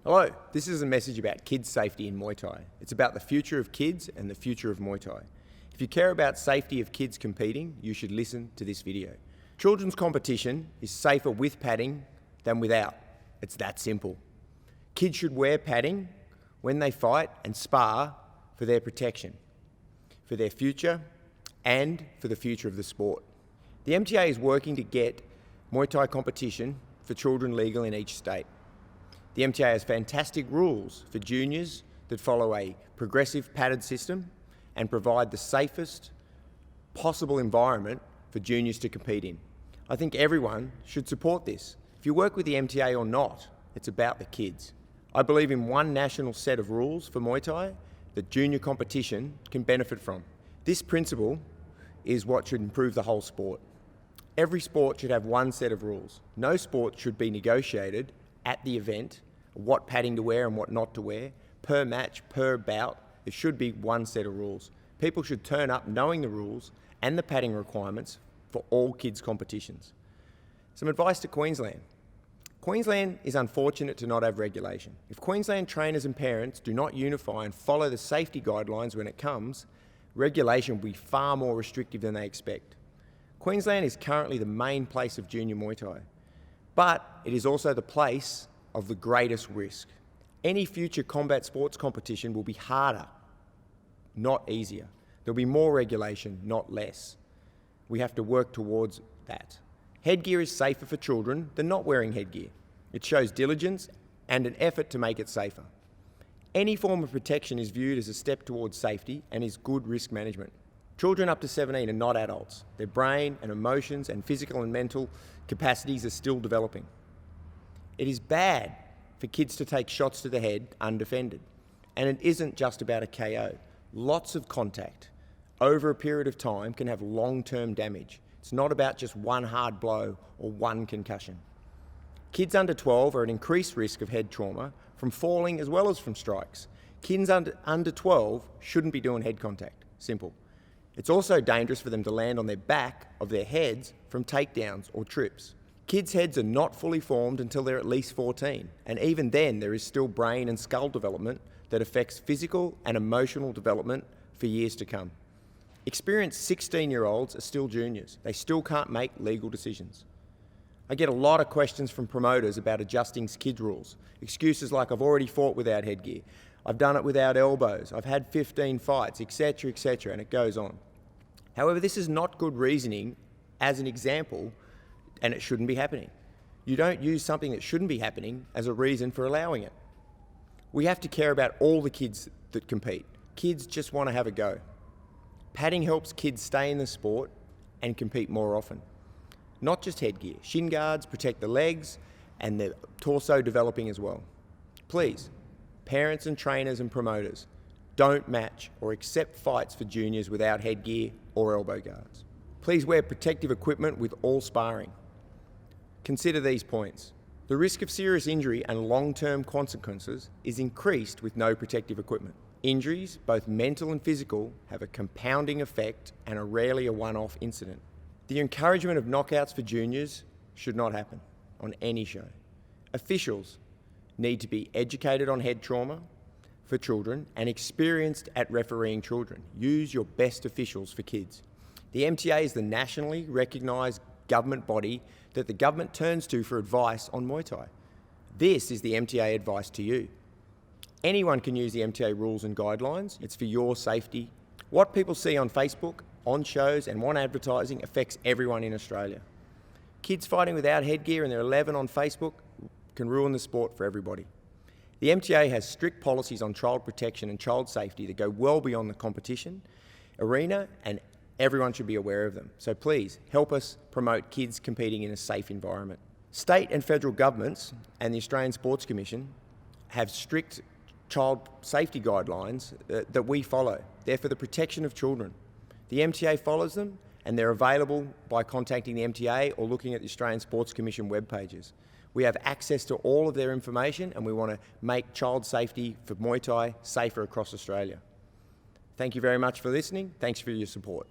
Hello, this is a message about kids' safety in Muay Thai. It's about the future of kids and the future of Muay Thai. If you care about safety of kids competing, you should listen to this video. Children's competition is safer with padding than without. It's that simple. Kids should wear padding when they fight and spar for their protection, for their future, and for the future of the sport. The MTA is working to get Muay Thai competition for children legal in each state. The MTA has fantastic rules for juniors that follow a progressive padded system and provide the safest possible environment for juniors to compete in. I think everyone should support this. If you work with the MTA or not, it's about the kids. I believe in one national set of rules for Muay Thai that junior competition can benefit from. This principle is what should improve the whole sport. Every sport should have one set of rules. No sport should be negotiated at the event, what padding to wear and what not to wear, per match, per bout. There should be one set of rules. People should turn up knowing the rules and the padding requirements for all kids' competitions. Some advice to Queensland. Queensland is unfortunate to not have regulation. If Queensland trainers and parents do not unify and follow the safety guidelines when it comes, regulation will be far more restrictive than they expect. Queensland is currently the main place of junior Muay Thai, but it is also the place of the greatest risk. Any future combat sports competition will be harder, not easier. There'll be more regulation, not less. We have to work towards that. Headgear is safer for children than not wearing headgear. It shows diligence and an effort to make it safer. Any form of protection is viewed as a step towards safety and is good risk management. Children up to 17 are not adults. Their brain and emotions and physical and mental capacities are still developing. It is bad for kids to take shots to the head undefended. And it isn't just about a KO. Lots of contact over a period of time can have long-term damage. It's not about just one hard blow or one concussion. Kids under 12 are at increased risk of head trauma from falling as well as from strikes. Kids under 12 shouldn't be doing head contact. Simple. It's also dangerous for them to land on their back of their heads from takedowns or trips. Kids' heads are not fully formed until they're at least 14, and even then there is still brain and skull development that affects physical and emotional development for years to come. Experienced 16-year-olds are still juniors. They still can't make legal decisions. I get a lot of questions from promoters about adjusting kids' rules. Excuses like, I've already fought without headgear, I've done it without elbows, I've had 15 fights, etc., and it goes on. However, this is not good reasoning as an example, and it shouldn't be happening. You don't use something that shouldn't be happening as a reason for allowing it. We have to care about all the kids that compete. Kids just want to have a go. Padding helps kids stay in the sport and compete more often. Not just headgear. Shin guards protect the legs and the torso developing as well. Please, parents and trainers and promoters, don't match or accept fights for juniors without headgear or elbow guards. Please wear protective equipment with all sparring. Consider these points. The risk of serious injury and long-term consequences is increased with no protective equipment. Injuries, both mental and physical, have a compounding effect and are rarely a one-off incident. The encouragement of knockouts for juniors should not happen on any show. Officials need to be educated on head trauma for children and experienced at refereeing children. Use your best officials for kids. The MTA is the nationally recognised government body that the government turns to for advice on Muay Thai. This is the MTA advice to you. Anyone can use the MTA rules and guidelines. It's for your safety. What people see on Facebook, on shows and on advertising affects everyone in Australia. Kids fighting without headgear and they're 11 on Facebook can ruin the sport for everybody. The MTA has strict policies on child protection and child safety that go well beyond the competition arena, and everyone should be aware of them. So please help us promote kids competing in a safe environment. State and federal governments and the Australian Sports Commission have strict child safety guidelines that we follow. They're for the protection of children. The MTA follows them, and they're available by contacting the MTA or looking at the Australian Sports Commission web pages. We have access to all of their information, and we want to make child safety for Muay Thai safer across Australia. Thank you very much for listening. Thanks for your support.